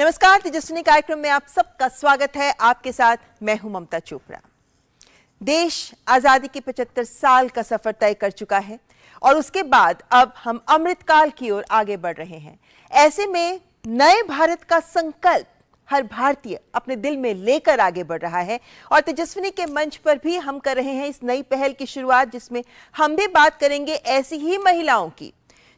नमस्कार, तेजस्विनी कार्यक्रम में आप सबका स्वागत है। आपके साथ मैं हूं ममता चोपड़ा। देश आजादी के 75 साल का सफर तय कर चुका है और उसके बाद अब हम अमृतकाल की ओर आगे बढ़ रहे हैं। ऐसे में नए भारत का संकल्प हर भारतीय अपने दिल में लेकर आगे बढ़ रहा है और तेजस्विनी के मंच पर भी हम कर रहे हैं इस नई पहल की शुरुआत, जिसमें हम भी बात करेंगे ऐसी ही महिलाओं की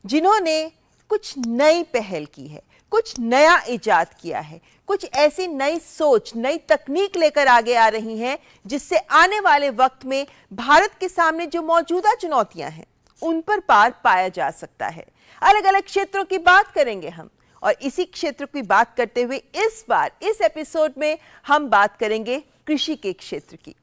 जिन्होंने कुछ नई पहल की है, कुछ नया इजाद किया है, कुछ ऐसी नई सोच, नई तकनीक लेकर आगे आ रही हैं जिससे आने वाले वक्त में भारत के सामने जो मौजूदा चुनौतियां हैं उन पर पार पाया जा सकता है। अलग अलग क्षेत्रों की बात करेंगे हम और इसी क्षेत्र की बात करते हुए इस बार इस एपिसोड में हम बात करेंगे कृषि के क्षेत्र की।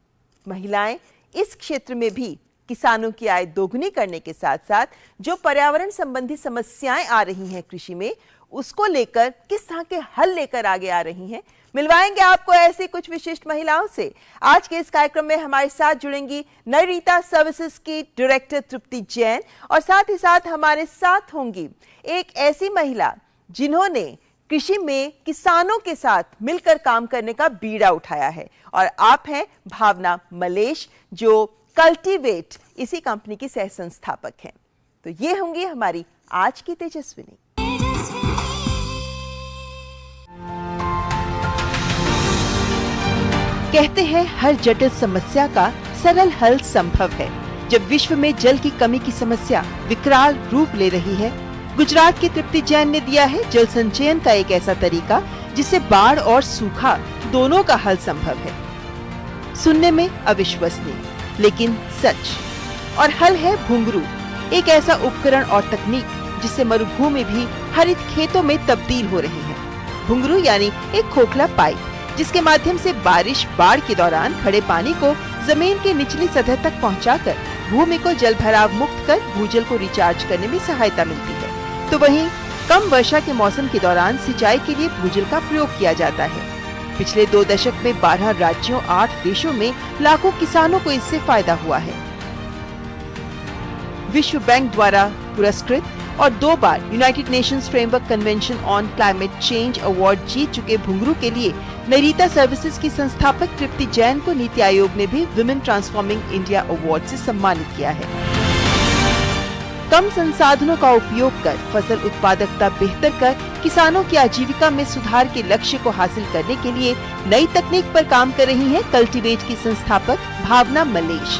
महिलाएं इस क्षेत्र में भी किसानों की आय दोगुनी करने के साथ साथ जो पर्यावरण संबंधी समस्याएं आ रही हैं कृषि में, उसको लेकर किस तरह के हल लेकर आगे आ रही हैं, मिलवाएंगे आपको ऐसे कुछ विशिष्ट महिलाओं से। आज के इस कार्यक्रम में हमारे साथ जुड़ेंगी नरीता सर्विसेज की डायरेक्टर तृप्ति जैन और साथ ही साथ हमारे साथ होंगी एक ऐसी महिला जिन्होंने कृषि में किसानों के साथ मिलकर काम करने का बीड़ा उठाया है, और आप हैं भावना मलेश जो कल्टीवेट इसी कंपनी की सह संस्थापक हैं। तो ये होंगी हमारी आज की तेजस्विनी। कहते हैं हर जटिल समस्या का सरल हल संभव है। जब विश्व में जल की कमी की समस्या विकराल रूप ले रही है, गुजरात की तृप्ति जैन ने दिया है जल संचयन का एक ऐसा तरीका जिससे बाढ़ और सूखा दोनों का हल संभव है। सुनने में अविश्वसनीय लेकिन सच, और हल है घुंघरू, एक ऐसा उपकरण और तकनीक जिससे मरुभूमि भी हरित खेतों में तब्दील हो रही है। घुंघरू यानी एक खोखला पाइप जिसके माध्यम से बारिश बाढ़ के दौरान खड़े पानी को जमीन की निचली सतह तक पहुंचाकर भूमि को जल भराव मुक्त कर भूजल को रिचार्ज करने में सहायता मिलती है। तो वहीं कम वर्षा के मौसम के दौरान सिंचाई के लिए भूजल का प्रयोग किया जाता है। पिछले 2 दशक में 12 राज्यों 8 देशों में लाखों किसानों को इससे फायदा हुआ है। विश्व बैंक द्वारा पुरस्कृत और 2 बार United Nations Framework Convention on Climate Change award जीत चुके घुंघरू के लिए नरीता सर्विसेज की संस्थापक तृप्ति जैन को नीति आयोग ने भी विमेन ट्रांसफॉर्मिंग इंडिया अवार्ड से सम्मानित किया है। कम संसाधनों का उपयोग कर फसल उत्पादकता बेहतर कर किसानों की आजीविका में सुधार के लक्ष्य को हासिल करने के लिए नई तकनीक पर काम कर रही है कल्टीवेट की संस्थापक भावना मलेश।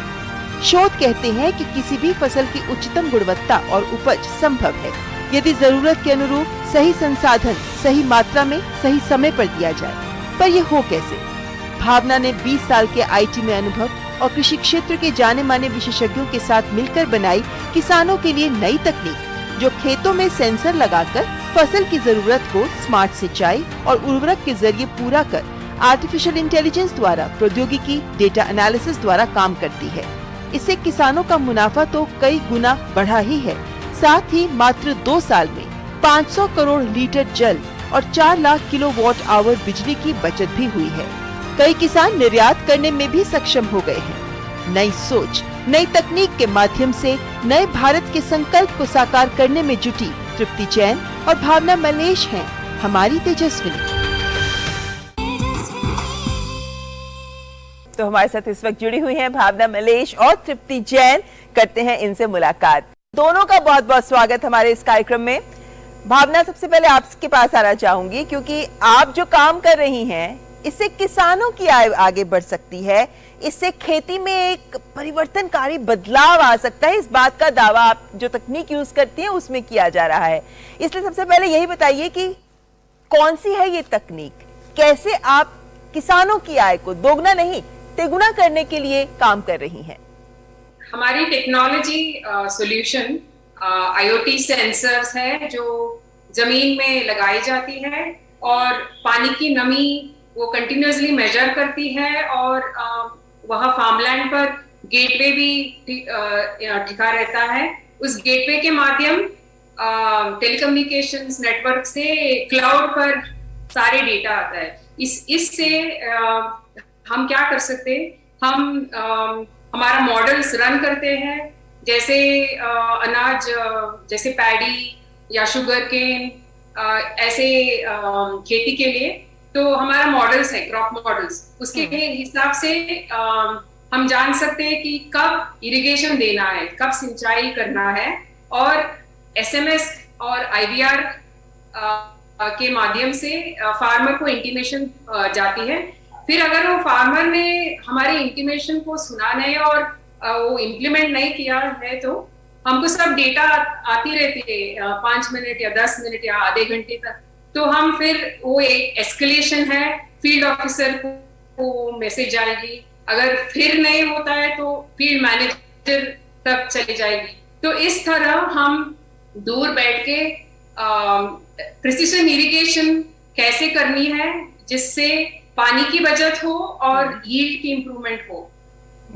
शोध कहते हैं कि किसी भी फसल की उच्चतम गुणवत्ता और उपज संभव है यदि जरूरत के अनुरूप सही संसाधन सही मात्रा में सही समय पर दिया जाए। पर यह हो कैसे? भावना ने 20 साल के IT में अनुभव और कृषि क्षेत्र के जाने माने विशेषज्ञों के साथ मिलकर बनाई किसानों के लिए नई तकनीक, जो खेतों में सेंसर लगाकर फसल की जरूरत को स्मार्ट सिंचाई और उर्वरक के जरिए पूरा कर आर्टिफिशियल इंटेलिजेंस द्वारा प्रौद्योगिकी डेटा एनालिसिस द्वारा काम करती है। इससे किसानों का मुनाफा तो कई गुना बढ़ा ही है, साथ ही मात्र 2 साल में 500 करोड़ लीटर जल और 4 लाख किलोवाट आवर बिजली की बचत भी हुई है। कई किसान निर्यात करने में भी सक्षम हो गए हैं। नई सोच, नई तकनीक के माध्यम से नए भारत के संकल्प को साकार करने में जुटी तृप्ति जैन और भावना मलेश हैं हमारी तेजस्विनी। तो हमारे साथ इस वक्त जुड़ी हुई हैं भावना मलेश और तृप्ति जैन। करते हैं इनसे मुलाकात। दोनों का बहुत बहुत स्वागत हमारे इस कार्यक्रम में। भावना, सबसे पहले आपके पास आना चाहूंगी क्योंकि आप जो काम कर रही हैं इससे किसानों की आय आगे बढ़ सकती है, इससे खेती में एक परिवर्तनकारी बदलाव आ सकता है। इस बात का दावा आप जो तकनीक यूज करती हैं उसमें किया जा रहा है। इसलिए सबसे पहले यही बताइए कि कौन सी है ये तकनीक, कैसे आप किसानों की आय को दोगुना नहीं तिगुना करने के लिए काम कर रही हैं? हमारी टेक्नोलॉजी सॉल्यूशन IoT सेंसर्स है जो जमीन में लगाई जाती है और पानी की नमी वो कंटिन्यूअसली मेजर करती है और वहाँ फार्मलैंड पर गेटवे भी टिका रहता है। उस गेटवे के माध्यम टेलीकम्युनिकेशंस नेटवर्क से क्लाउड पर सारे डेटा आता है। इससे हम क्या कर सकते हैं, हम हमारा मॉडल्स रन करते हैं, जैसे अनाज जैसे पैडी या शुगर केन ऐसे खेती के लिए, तो हमारा मॉडल्स है, क्रॉप मॉडल्स, उसके हिसाब से हम जान सकते हैं कि कब इरिगेशन देना है, कब सिंचाई करना है, और एसएमएस और आईवीआर के माध्यम से फार्मर को इंटीमेशन जाती है। फिर अगर वो फार्मर ने हमारे इंटीमेशन को सुना नहीं और वो इम्प्लीमेंट नहीं किया है, तो हमको सब डेटा आती रहती है 5 मिनट या 10 मिनट या आधे घंटे तक, तो हम फिर वो एक एस्केलेशन है, फील्ड ऑफिसर को मैसेज आएगी, अगर फिर नहीं होता है तो फील्ड मैनेजर तक चली जाएगी। तो इस तरह हम दूर बैठ के प्रिसिशन इरिगेशन कैसे करनी है जिससे पानी की बचत हो और यील्ड की इंप्रूवमेंट हो,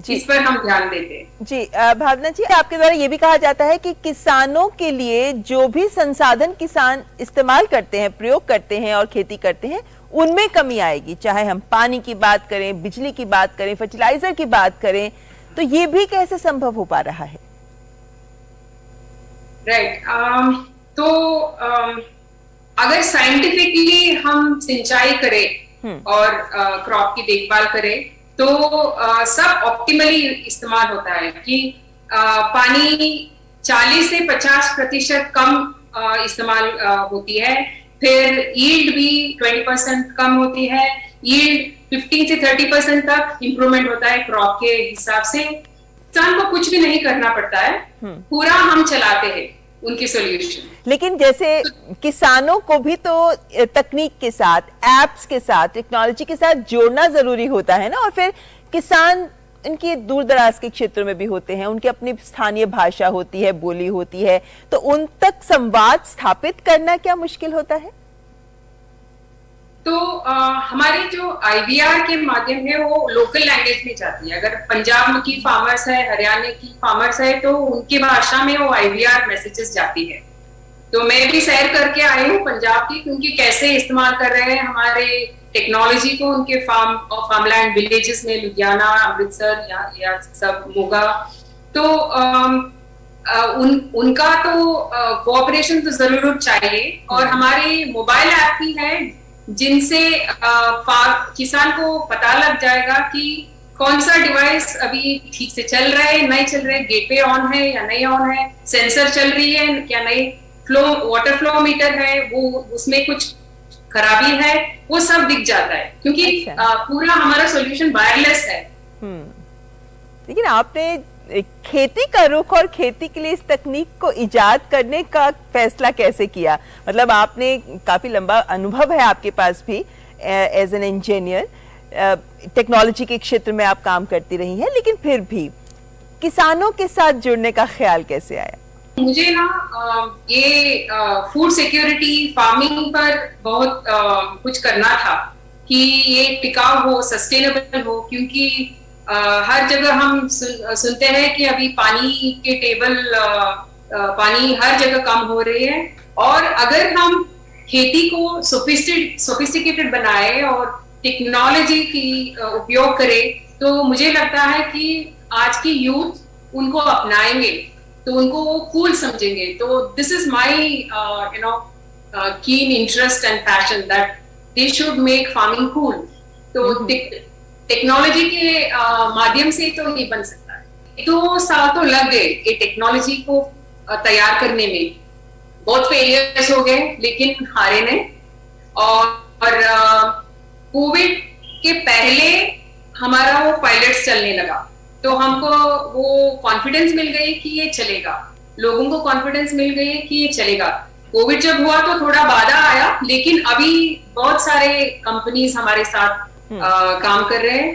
इस पर हम ध्यान देते हैं। जी भावना जी, आपके द्वारा ये भी कहा जाता है कि किसानों के लिए जो भी संसाधन किसान इस्तेमाल करते हैं, प्रयोग करते हैं और खेती करते हैं, उनमें कमी आएगी, चाहे हम पानी की बात करें, बिजली की बात करें, फर्टिलाइजर की बात करें, तो ये भी कैसे संभव हो पा रहा है? राइट, तो अगर साइंटिफिकली हम सिंचाई करें और क्रॉप की देखभाल करें, तो सब ऑप्टिमली इस्तेमाल होता है कि पानी 40 से 50% कम इस्तेमाल होती है, फिर यील्ड भी 20% कम होती है, यील्ड 15 से 30% तक इंप्रूवमेंट होता है क्रॉप के हिसाब से। किसान को कुछ भी नहीं करना पड़ता है, पूरा हम चलाते हैं उनकी सॉल्यूशन। लेकिन जैसे किसानों को भी तो तकनीक के साथ, एप्स के साथ, टेक्नोलॉजी के साथ जोड़ना जरूरी होता है ना, और फिर किसान इनकी दूर दराज के क्षेत्रों में भी होते हैं, उनकी अपनी स्थानीय भाषा होती है, बोली होती है, तो उन तक संवाद स्थापित करना क्या मुश्किल होता है? तो हमारी जो आईवीआर के माध्यम है वो लोकल लैंग्वेज में जाती है। अगर पंजाब की फार्मर्स है, हरियाणा की फार्मर्स है, तो उनकी भाषा में वो आईवीआर मैसेजेस जाती है। तो मैं भी सैर करके आई हूँ पंजाब की, क्योंकि कैसे इस्तेमाल कर रहे हैं हमारे टेक्नोलॉजी को उनके फार्मलैंड विलेजेस में, लुधियाना, अमृतसर या सब मोगा। तो उनका तो कोऑपरेशन तो जरूर चाहिए, और हमारे मोबाइल ऐप भी है जिनसे किसान को पता लग जाएगा कि कौन सा डिवाइस अभी ठीक से चल रहा है, नहीं चल रहा है, गेटवे ऑन है या नहीं ऑन है, सेंसर चल रही है क्या नहीं, वाटर फ्लो मीटर है वो, उसमें कुछ खराबी है, वो सब दिख जाता है, क्योंकि पूरा हमारा सॉल्यूशन वायरलेस है। लेकिन आपने खेती का रुख और खेती के लिए इस तकनीक को इजाद करने का फैसला कैसे किया? मतलब आपने काफी लंबा अनुभव है आपके पास भी एज एन इंजीनियर, टेक्नोलॉजी के क्षेत्र में आप काम करती रही हैं, लेकिन फिर भी किसानों के साथ जुड़ने का ख्याल कैसे आया? मुझे ना ये फूड सिक्योरिटी, फार्मिंग पर बहुत कुछ करना था कि ये टिकाऊ हो, सस्टेनेबल हो, क्योंकि हर जगह हम सुनते हैं कि अभी पानी के टेबल, पानी हर जगह कम हो रही है, और अगर हम खेती को सोफिस्टिकेटेड बनाए और टेक्नोलॉजी की उपयोग करें, तो मुझे लगता है कि आज की यूथ उनको अपनाएंगे तो उनको वो कूल समझेंगे। तो this is my keen interest and passion that they should make farming cool. तो टेक्नोलॉजी के माध्यम से तो ये बन सकता है। 2 साल तो लग गए ये टेक्नोलॉजी को तैयार करने में, बहुत फेलियर्स हो गए लेकिन हारे नहीं। और कोविड के पहले हमारा वो पायलट्स चलने लगा, तो हमको वो कॉन्फिडेंस मिल गई कि ये चलेगा, लोगों को कॉन्फिडेंस मिल गई कि ये चलेगा। कोविड जब हुआ तो थोड़ा बाधा आया, लेकिन अभी बहुत सारे कंपनीज हमारे साथ काम कर रहे हैं,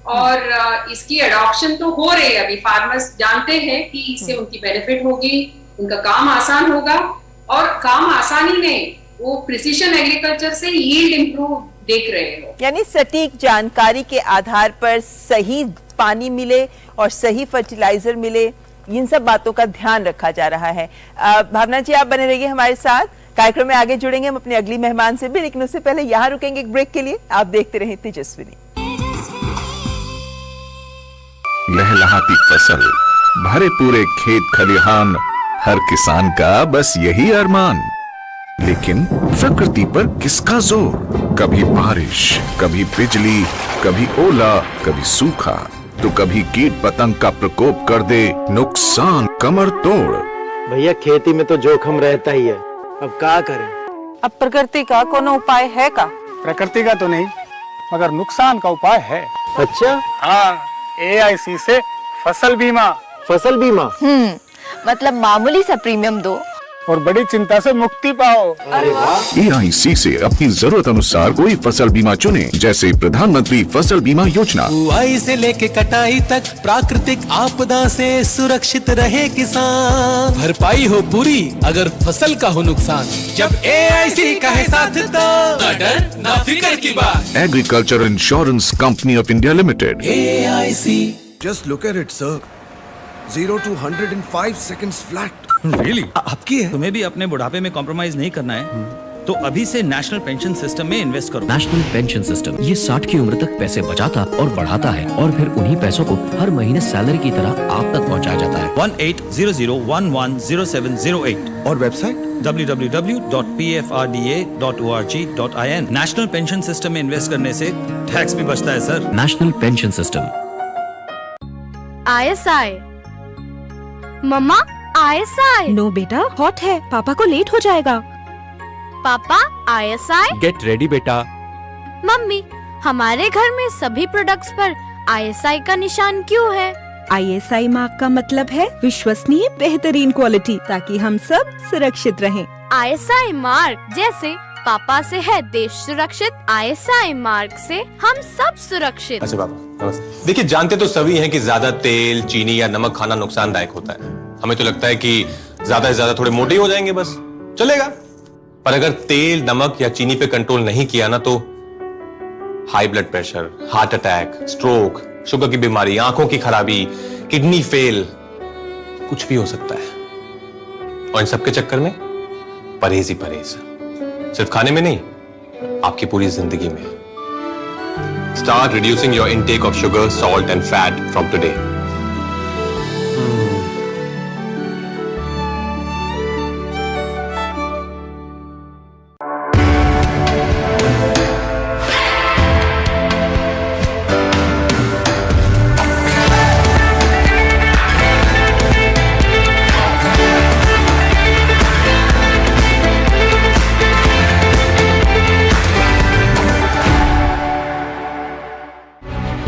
और इसकी अडॉप्शन तो हो रही है। अभी फार्मर्स जानते हैं कि इससे उनकी बेनिफिट होगी, उनका काम आसान होगा, और काम आसानी में वो प्रिसिशन एग्रीकल्चर से यील्ड इंप्रूव देख रहे हो। यानी सटीक जानकारी के आधार पर सही पानी मिले और सही फर्टिलाइजर मिले, इन सब बातों का ध्यान रखा जा रहा है। भावना जी, आप बने रहिए हमारे साथ, कार्यक्रम में आगे जुड़ेंगे हम अपने अगली मेहमान से भी, लेकिन उससे पहले यहाँ रुकेंगे एक ब्रेक के लिए। आप देखते रहें तेजस्विनी। लहलहाती फसल, भरे पूरे खेत खलिहान, हर किसान का बस यही अरमान, लेकिन प्रकृति पर किसका जोर? कभी बारिश, कभी बिजली, कभी ओला, कभी सूखा, तो कभी कीट पतंग का प्रकोप कर दे नुकसान कमर तोड़। भैया खेती में तो जोखम रहता ही है, अब क्या करें? अब प्रकृति का कोनो उपाय है का? प्रकृति का तो नहीं, मगर नुकसान का उपाय है। अच्छा, हाँ, AIC से फसल बीमा। फसल बीमा? मतलब मामूली सा प्रीमियम दो और बड़ी चिंता से मुक्ति पाओ। अरे वाह। AIC से अपनी जरूरत अनुसार कोई फसल बीमा चुने, जैसे प्रधानमंत्री फसल बीमा योजना। बुआई से लेके कटाई तक प्राकृतिक आपदा से सुरक्षित रहे किसान। भरपाई हो पूरी अगर फसल का हो नुकसान, जब AIC का है साथ तो ना डर ना फिक्र की बात। Agriculture insurance company of India limited. AIC। Just look at it, sir. 0 to 100 in 5 seconds flat. Really? आपकी है? तुम्हें भी अपने बुढ़ापे में कॉम्प्रोमाइज नहीं करना है, तो अभी से नेशनल पेंशन सिस्टम में इन्वेस्ट करो। नेशनल पेंशन सिस्टम ये 60 की उम्र तक पैसे बचाता और बढ़ाता है, और फिर उन्हीं पैसों को हर महीने सैलरी की तरह आप तक पहुंचाया जाता है। 1800110708 और website www.pfrda.org.in। National pension system में इन्वेस्ट करने से टैक्स भी बचता है sir. National pension system. ISI। मम्मा ISI। नो बेटा, हॉट है, पापा को लेट हो जाएगा। पापा ISI। गेट रेडी बेटा। मम्मी, हमारे घर में सभी प्रोडक्ट्स पर ISI का निशान क्यों है? ISI मार्क का मतलब है विश्वसनीय बेहतरीन क्वालिटी, ताकि हम सब सुरक्षित रहें। ISI मार्क जैसे पापा से है देश सुरक्षित, ISI मार्क से हम सब सुरक्षित। अच्छा पापा, नमस्ते। देखिए, जानते तो सभी हैं कि ज्यादा तेल, चीनी या नमक खाना नुकसानदायक होता है। हमें तो लगता है कि ज्यादा से ज्यादा थोड़े मोटे हो जाएंगे, बस चलेगा। पर अगर तेल, नमक या चीनी पे कंट्रोल नहीं किया ना, तो high blood pressure, heart attack, stroke, sugar की बीमारी, आंखों की खराबी, किडनी फेल, कुछ भी हो सकता है। और इन सबके चक्कर में परहेज ही परहेज, सिर्फ खाने में नहीं, आपकी पूरी जिंदगी में। Start reducing your intake of sugar, salt and fat from today.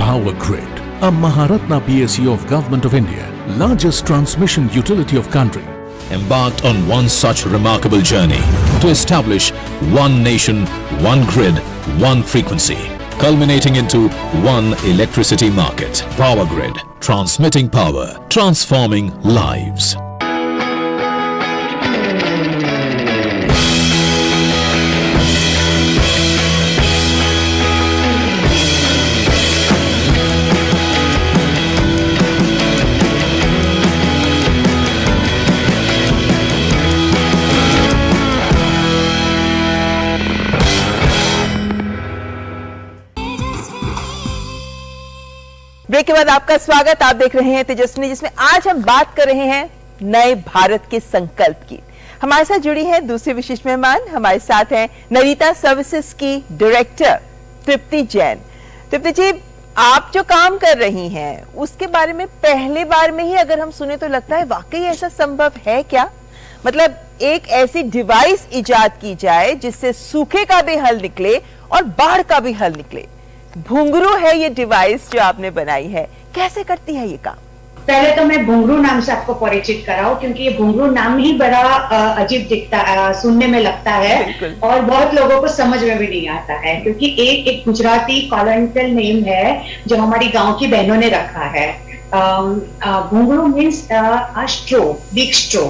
Power Grid, a Maharatna PSU of Government of India, largest transmission utility of country, embarked on one such remarkable journey to establish one nation, one grid, one frequency, culminating into one electricity market. Power Grid, transmitting power, transforming lives. Break के बाद आपका स्वागत। आप देख रहे हैं तेजस्विनी, जिसमें आज हम बात कर रहे हैं नए भारत के संकल्प की। हमारे साथ जुड़ी है दूसरी विशिष्ट मेहमान। हमारे साथ हैं नरीता सर्विसेज की डायरेक्टर तृप्ति जैन। तृप्ति जी, आप जो काम कर रही हैं उसके बारे में पहले बार में ही अगर हम सुने तो लगता है वाकई ऐसा संभव है क्या? मतलब एक ऐसी डिवाइस इजाद की जाए जिससे सूखे का भी हल निकले और बाढ़ का भी हल निकले। घुंघरू है ये डिवाइस जो आपने बनाई है, कैसे करती है ये काम? पहले तो मैं घुंघरू नाम से आपको परिचित कराऊं, क्योंकि ये घुंघरू नाम ही बड़ा अजीब दिखता, सुनने में लगता है और बहुत लोगों को समझ में भी नहीं आता है, क्योंकि एक गुजराती कॉलोनियल नेम है जो हमारी गांव की बहनों ने रखा है। घुंघरू मीन्स स्ट्रो, बिग स्ट्रो।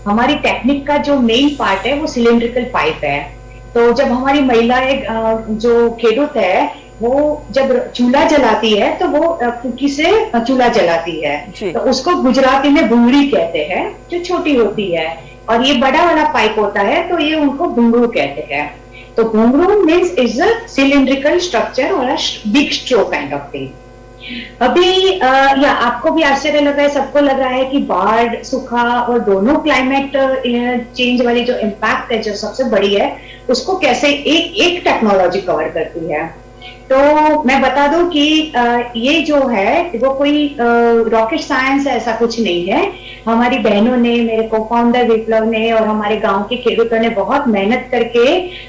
हमारी टेक्निक का जो मेन पार्ट है वो सिलेंड्रिकल पाइप है। तो जब हमारी महिलाएं जो खेडूत है वो जब चूल्हा जलाती है तो वो फुकी से चूल्हा जलाती है, तो उसको गुजराती में घुंघरी कहते हैं, जो छोटी होती है। और ये बड़ा वाला पाइप होता है तो ये उनको घुंघरू कहते हैं। तो ghungroo means is a cylindrical structure और a big straw kind of thing. अभी या आपको भी आश्चर्य लग रहा है, सबको लग रहा है कि बाढ़, सूखा और दोनों क्लाइमेट चेंज वाली जो इम्पैक्ट है, जो सबसे बड़ी है, उसको कैसे एक टेक्नोलॉजी कवर करती है। तो मैं बता दूं कि ये जो है वो कोई रॉकेट साइंस ऐसा कुछ नहीं है। हमारी बहनों ने, मेरे को फाउंडर विप्लव ने और हमारे गांव के खेडूतों ने बहुत मेहनत करके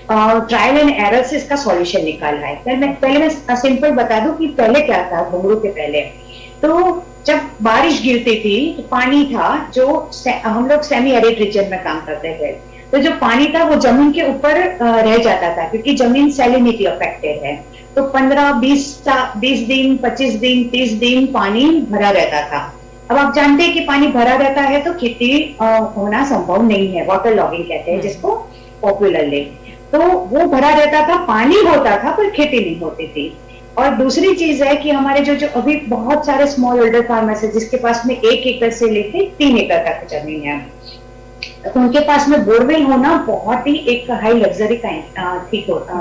ट्रायल एंड एरर से इसका सॉल्यूशन निकाला है। पहले मैं सिंपल बता दूं कि पहले क्या था घुंघरू के पहले। तो जब बारिश गिरती थी तो पानी था, जो हम लोग सेमी एरिड रीजन में काम करते थे, तो जो पानी था वो जमीन के ऊपर रह जाता था, क्योंकि जमीन सैलिनिटी अफेक्टेड है। तो 15, 20 दिन, 25 दिन, 30 दिन पानी भरा रहता था। अब आप जानते हैं कि पानी भरा रहता है तो खेती होना संभव नहीं है, वाटर लॉगिंग कहते हैं जिसको पॉपुलरली। तो वो भरा रहता था, पानी होता था पर खेती नहीं होती थी। और दूसरी चीज है कि हमारे जो अभी बहुत सारे स्मॉल होल्डर फार्मर्स है, जिसके पास में 1 एकड़ से लेके 3 एकड़ तक जमीन है, तो उनके पास में बोरवेल होना बहुत ही एक हाई लग्जरी का ठीक होता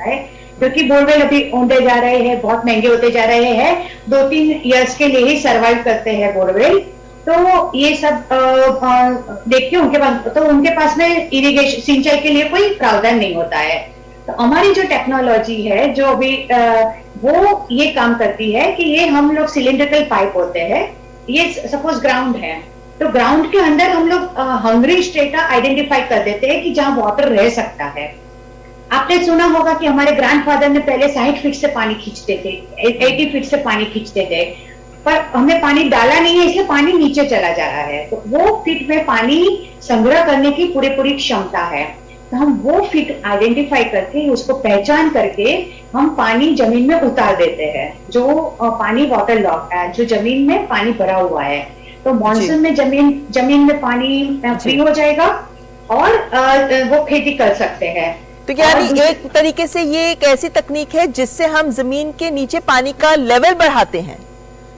है, क्योंकि बोरवेल अभी ऊंधे जा रहे हैं, बहुत महंगे होते जा रहे हैं, 2-3 इयर्स के लिए ही सरवाइव करते हैं बोरवेल। तो ये सब देखते उनके पास में इरिगेशन, सिंचाई के लिए कोई प्रावधान नहीं होता है। तो हमारी जो टेक्नोलॉजी है, जो अभी वो ये काम करती है कि ये हम लोग सिलिंड्रिकल पाइप होते हैं, ये सपोज ग्राउंड है, तो ग्राउंड के अंदर हम लोग हंग्री स्ट्रेटा आइडेंटिफाई कर देते हैं कि जहां वाटर रह सकता है। आपने सुना होगा कि हमारे ग्रैंडफादर ने पहले 60 फीट से पानी खींचते थे, 80 फीट से पानी खींचते थे, पर हमने पानी डाला नहीं है, इसलिए पानी नीचे चला जा रहा है। तो वो फीट में पानी संग्रह करने की पूरी क्षमता है। तो हम वो फीट आइडेंटिफाई करके, उसको पहचान करके हम पानी जमीन में उतार देते हैं, जो पानी वाटर लॉक है, जो जमीन में पानी भरा हुआ है। तो मॉनसून में जमीन में पानी फ्री हो जाएगा और वो खेती कर सकते हैं। तो यानी एक तरीके से ये एक ऐसी तकनीक है जिससे हम जमीन के नीचे पानी का लेवल बढ़ाते हैं।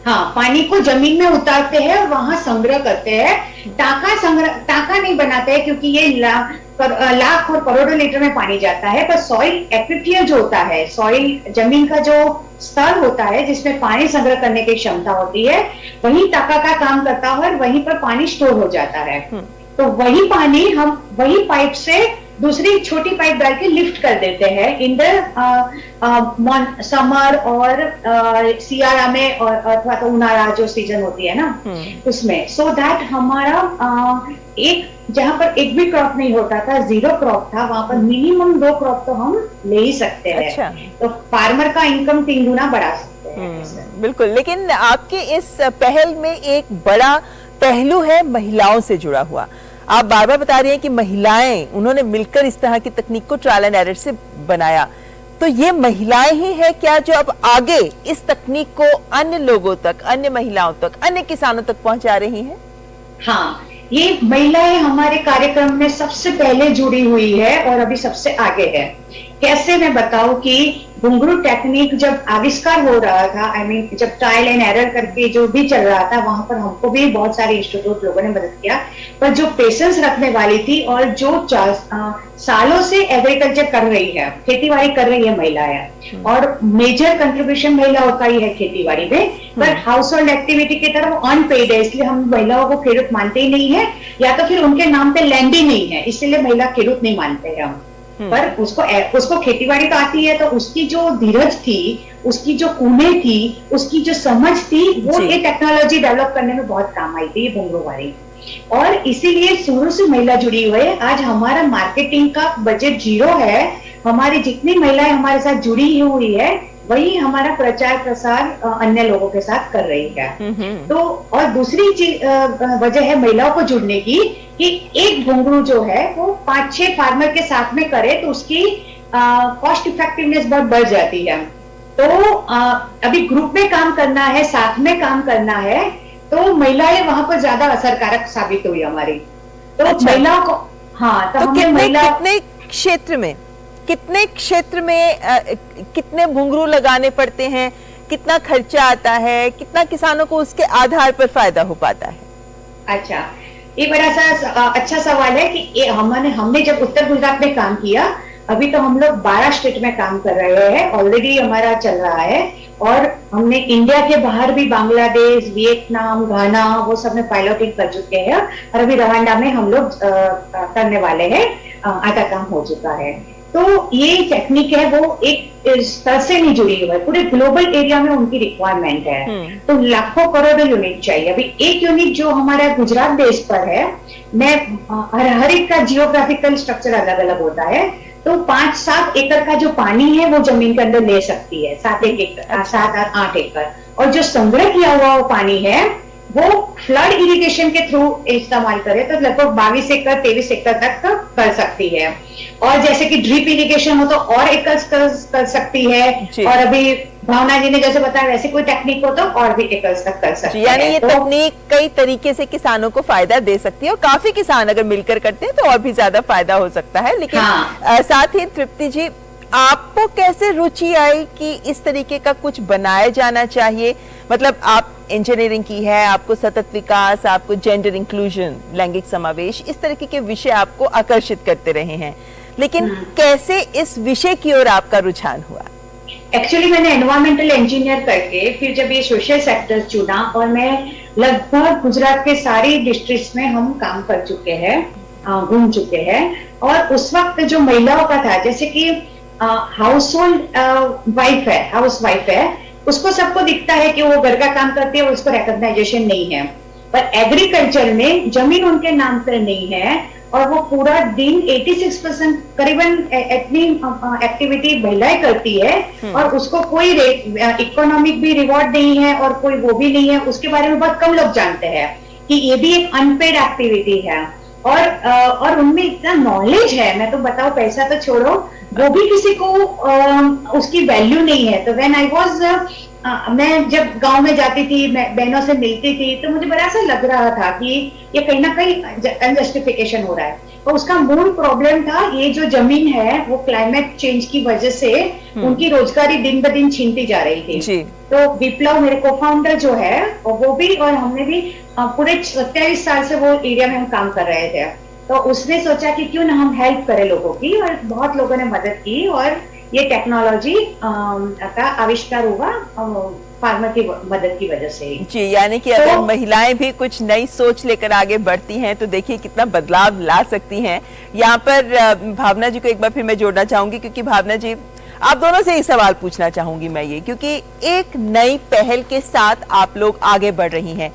हाँ, पानी को जमीन में उतारते हैं और वहां संग्रह करते हैं। टाका नहीं बनाते हैं, क्योंकि ये लाख और करोड़ों लीटर में पानी जाता है, पर सॉइल एक्विफियर जो होता है, सॉइल जमीन का जो स्तर होता है जिसमें पानी संग्रह करने की क्षमता होती है, वही टाका का काम करता है और वहीं पर पानी स्टोर हो जाता है। तो वही पानी हम वही पाइप से दूसरी छोटी पाइप डाल के लिफ्ट कर देते हैं इन द समर और सियारा में, और अथवा तो उनारा जो सीजन होती है ना उसमें, सो दैट हमारा एक जहां पर एक भी क्रॉप नहीं होता था, 0 क्रॉप था, वहां पर मिनिमम 2 क्रॉप तो हम ले ही सकते हैं। अच्छा। तो फार्मर का इनकम 3 गुना बढ़ा सकते हैं। बिल्कुल, लेकिन आपके इस पहल में एक बड़ा पहलू है महिलाओं से जुड़ा हुआ। आप बार बार बता रही हैं कि महिलाएं, उन्होंने मिलकर इस तरह की तकनीक को ट्रायल एंड एरर से बनाया। तो ये महिलाएं ही है क्या जो अब आगे इस तकनीक को अन्य लोगों तक, अन्य महिलाओं तक, अन्य किसानों तक पहुंचा रही हैं? हाँ, ये महिलाएं हमारे कार्यक्रम में सबसे पहले जुड़ी हुई है और अभी सबसे आगे है। कैसे मैं बताऊं कि घुंघरू टेक्निक जब आविष्कार हो रहा था, जब ट्रायल एंड एरर करके जो भी चल रहा था, वहां पर हमको भी बहुत सारे इंस्टीट्यूट लोगों ने मदद किया, पर जो पेशेंस रखने वाली थी और जो सालों से एग्रीकल्चर कर रही है, खेतीबाड़ी कर रही है महिलाएं, और मेजर कंट्रीब्यूशन महिलाओं का ही है खेतीबाड़ी में, पर हाउस होल्ड एक्टिविटी की तरफ अनपेड है, इसलिए हम महिलाओं को खेडूत मानते ही नहीं है, या तो फिर उनके नाम पे लैंड ही नहीं है, इसलिए महिला खेडूत नहीं मानते हैं हम। पर उसको खेतीबाड़ी तो आती है, तो उसकी जो धीरज थी, उसकी जो कूने थी, उसकी जो समझ थी, वो ये टेक्नोलॉजी डेवलप करने में बहुत काम आई थी, ये घुंघरू वाली। और इसीलिए शुरू से महिला जुड़ी हुई है। आज हमारा मार्केटिंग का बजट 0 है, हमारी जितनी महिलाएं हमारे साथ जुड़ी हुई है, वही हमारा प्रचार प्रसार अन्य लोगों के साथ कर रही है। तो और दूसरी चीज वजह है महिलाओं को जुड़ने की, कि एक घुंघरू जो है वो 5-6 फार्मर के साथ में करे तो उसकी कॉस्ट इफेक्टिवनेस बहुत बढ़ जाती है। तो अभी ग्रुप में काम करना है, साथ में काम करना है, तो महिलाएं वहां पर ज्यादा असरकारक साबित हुई हमारी। तो महिलाओं को तो कितने क्षेत्र में कितने घुंघरू लगाने पड़ते हैं, कितना खर्चा आता है, कितना किसानों को उसके आधार पर फायदा हो पाता है? अच्छा, ये बड़ा सा अच्छा सवाल है कि हमने जब उत्तर गुजरात में काम किया, अभी तो हम लोग 12 स्टेट में काम कर रहे हैं, ऑलरेडी हमारा चल रहा है, और हमने इंडिया के बाहर भी बांग्लादेश, वियतनाम, घाना वो सब में पायलटिंग कर चुके हैं और अभी रवांडा में हम लोग करने वाले हैं, आधा काम हो चुका है। तो ये टेक्निक है वो एक स्तर से नहीं जुड़ी हुई है, पूरे ग्लोबल एरिया में उनकी रिक्वायरमेंट है। तो लाखों करोड़ों यूनिट चाहिए। अभी एक यूनिट जो हमारा गुजरात बेस पर है, मैं हर एक का जियोग्राफिकल स्ट्रक्चर अलग अलग होता है, तो 5-7 एकड़ का जो पानी है वो जमीन के अंदर ले सकती है, 7-8 एकड़। और जो संग्रह किया हुआ वो पानी है वो फ्लड इरिगेशन के थ्रू इस्तेमाल करे तो लगभग 22 एकड़ 23 एकड़ तक कर सकती है। और जैसे कि ड्रिप इरिगेशन हो तो और एकड़ कर सकती है, और अभी भावना जी ने जैसे बताया वैसे कोई टेक्निक हो तो और भी एकड़ तक कर सकती है। यानी ये तकनीक कई तरीके से किसानों को फायदा दे सकती है और काफी किसान अगर मिलकर करते हैं तो और भी ज्यादा फायदा हो सकता है। लेकिन साथ ही तृप्ति जी, आपको कैसे रुचि आई कि इस तरीके का कुछ बनाया जाना चाहिए? मतलब आप इंजीनियरिंग की है, आपको सतत विकास, आपको जेंडर इंक्लूजन, लैंगिक समावेश, इस तरीके के विषय आपको आकर्षित करते रहे हैं, लेकिन कैसे इस विषय की ओर आपका रुझान हुआ? एक्चुअली मैंने एनवायरमेंटल इंजीनियर करके फिर जब ये सोशल सेक्टर चुना और मैं लगभग गुजरात के सारी डिस्ट्रिक्ट्स में हम काम कर चुके हैं, घूम चुके हैं। और उस वक्त जो महिलाओं का था, जैसे कि हाउस वाइफ है, उसको सबको दिखता है कि वो घर का काम करती है और उसको रिकॉग्नाइजेशन नहीं है, पर एग्रीकल्चर में जमीन उनके नाम पर नहीं है और वो पूरा दिन 86% करीबन इतनी एक्टिविटी महिलाएं करती है और उसको कोई इकोनॉमिक भी रिवॉर्ड नहीं है और कोई वो भी नहीं है। उसके बारे में बहुत कम लोग जानते हैं कि ये भी एक अनपेड एक्टिविटी है और उनमें इतना नॉलेज है, मैं तो बताऊं, पैसा तो छोड़ो, वो भी किसी को उसकी वैल्यू नहीं है। तो व्हेन आई वाज मैं जब गांव में जाती थी, मैं बहनों से मिलती थी, तो मुझे बड़ा सा लग रहा था कि ये कहीं ना कहीं अनजस्टिफिकेशन हो रहा है। तो उसका मूल प्रॉब्लम था ये जो जमीन है वो क्लाइमेट चेंज की वजह से उनकी रोजगारी दिन ब दिन छीनती जा रही थी। तो विप्लव मेरे को फाउंडर जो है वो भी, और हमने भी पूरे 23 साल से वो एरिया में हम काम कर रहे थे, तो उसने सोचा कि क्यों ना हम हेल्प करें लोगों की, और बहुत लोगों ने मदद की और ये टेक्नोलॉजी का आविष्कार हुआ फार्मर की मदद की वजह से जी। यानी कि अगर महिलाएं भी कुछ नई सोच लेकर आगे बढ़ती हैं तो देखिए कितना बदलाव ला सकती हैं। यहाँ पर भावना जी को एक बार फिर मैं जोड़ना चाहूंगी, क्योंकि भावना जी आप दोनों से एक सवाल पूछना चाहूंगी मैं ये, क्योंकि एक नई पहल के साथ आप लोग आगे बढ़ रही हैं,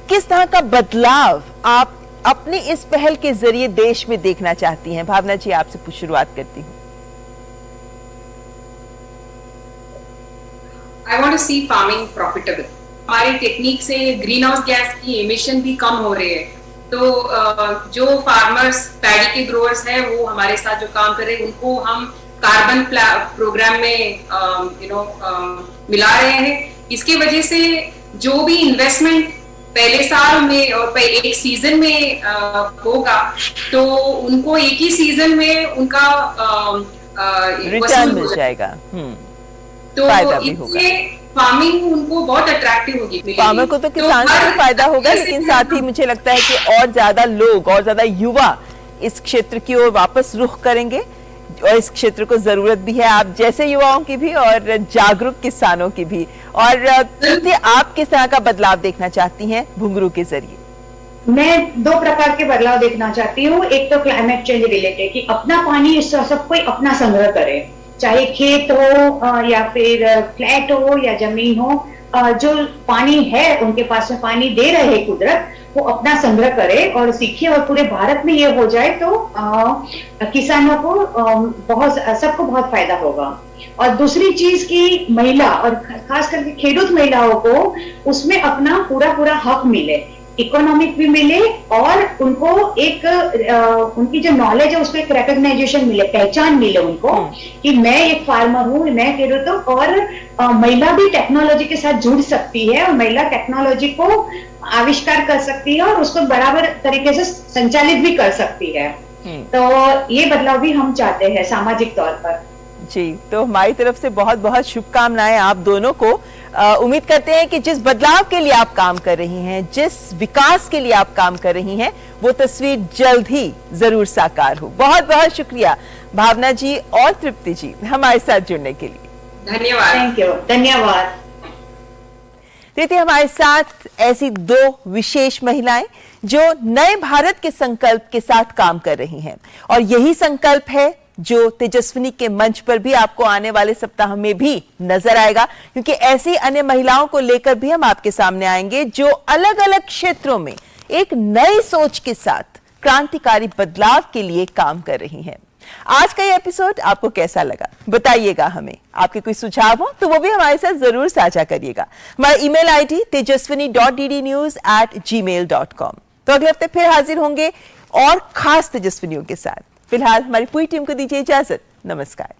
किस तरह का बदलाव आप अपनी इस पहल के जरिए देश में देखना चाहती हैं? भावना जी आपसे शुरुआत करती हूँ। I want to see farming profitable. हमारी टेक्निक से ग्रीन हाउस गैस की एमिशन भी कम हो रही है, तो जो फार्मर्स, पैडी के ग्रोअर्स हैं, वो हमारे साथ जो काम कर रहे हैं उनको हम कार्बन प्रोग्राम में मिला रहे हैं। इसकी वजह से जो भी इन्वेस्टमेंट पहले साल में और पहले एक सीजन में होगा, तो उनको एक ही सीजन में उनका रिटर्न मिल जाएगा। तो इससे फार्मिंग उनको बहुत अट्रैक्टिव होगी। फार्मर को तो किसान को भी फायदा होगा, लेकिन साथ ही मुझे लगता है कि और ज्यादा लोग और ज्यादा युवा इस क्षेत्र की ओर वापस रुख करेंगे और इस क्षेत्र को जरूरत भी है आप जैसे युवाओं की भी और जागरूक किसानों की भी। और आप किस तरह का बदलाव देखना चाहती हैं घुंघरू के जरिए? मैं 2 प्रकार के बदलाव देखना चाहती हूँ। एक तो क्लाइमेट चेंज रिलेटेड, कि अपना पानी सब कोई अपना संग्रह करे, चाहे खेत हो या फिर फ्लैट हो या जमीन हो, जो पानी है उनके पास में पानी दे रहे कुदरत, वो अपना संग्रह करे और सीखे, और पूरे भारत में ये हो जाए तो किसानों को सबको बहुत फायदा होगा। और दूसरी चीज की महिला और खास करके खेडूत महिलाओं को उसमें अपना पूरा हक मिले, इकोनॉमिक भी मिले, और उनको एक उनकी जो नॉलेज है उसको एक रिकॉग्नाइजेशन मिले, पहचान मिले उनको कि मैं एक फार्मर हूँ, मैं कह रही हूँ। और महिला भी टेक्नोलॉजी के साथ जुड़ सकती है और महिला टेक्नोलॉजी को आविष्कार कर सकती है और उसको बराबर तरीके से संचालित भी कर सकती है। तो ये बदलाव भी हम चाहते हैं सामाजिक तौर पर। जी, तो हमारी तरफ से बहुत बहुत शुभकामनाएं आप दोनों को। उम्मीद करते हैं कि जिस बदलाव के लिए आप काम कर रही हैं, जिस विकास के लिए आप काम कर रही हैं, वो तस्वीर जल्द ही जरूर साकार हो। बहुत बहुत शुक्रिया भावना जी और तृप्ति जी हमारे साथ जुड़ने के लिए। धन्यवाद। थैंक यू, धन्यवाद। देखिए हमारे साथ ऐसी दो विशेष महिलाएं जो नए भारत के संकल्प के साथ काम कर रही हैं और यही संकल्प है जो तेजस्विनी के मंच पर भी आपको आने वाले सप्ताह में भी नजर आएगा, क्योंकि ऐसी अन्य महिलाओं को लेकर भी हम आपके सामने आएंगे जो अलग अलग क्षेत्रों में एक नई सोच के साथ क्रांतिकारी बदलाव के लिए काम कर रही हैं। आज का ये एपिसोड आपको कैसा लगा बताइएगा हमें। आपके कोई सुझाव हो तो वो भी हमारे साथ जरूर साझा करिएगा। हमारा ईमेल आईडी tejaswini.ddnews@gmail.com। तो अगले हफ्ते फिर हाजिर होंगे और खास तेजस्विनियों के साथ। फिलहाल हमारी पूरी टीम को दीजिए इजाजत। नमस्कार।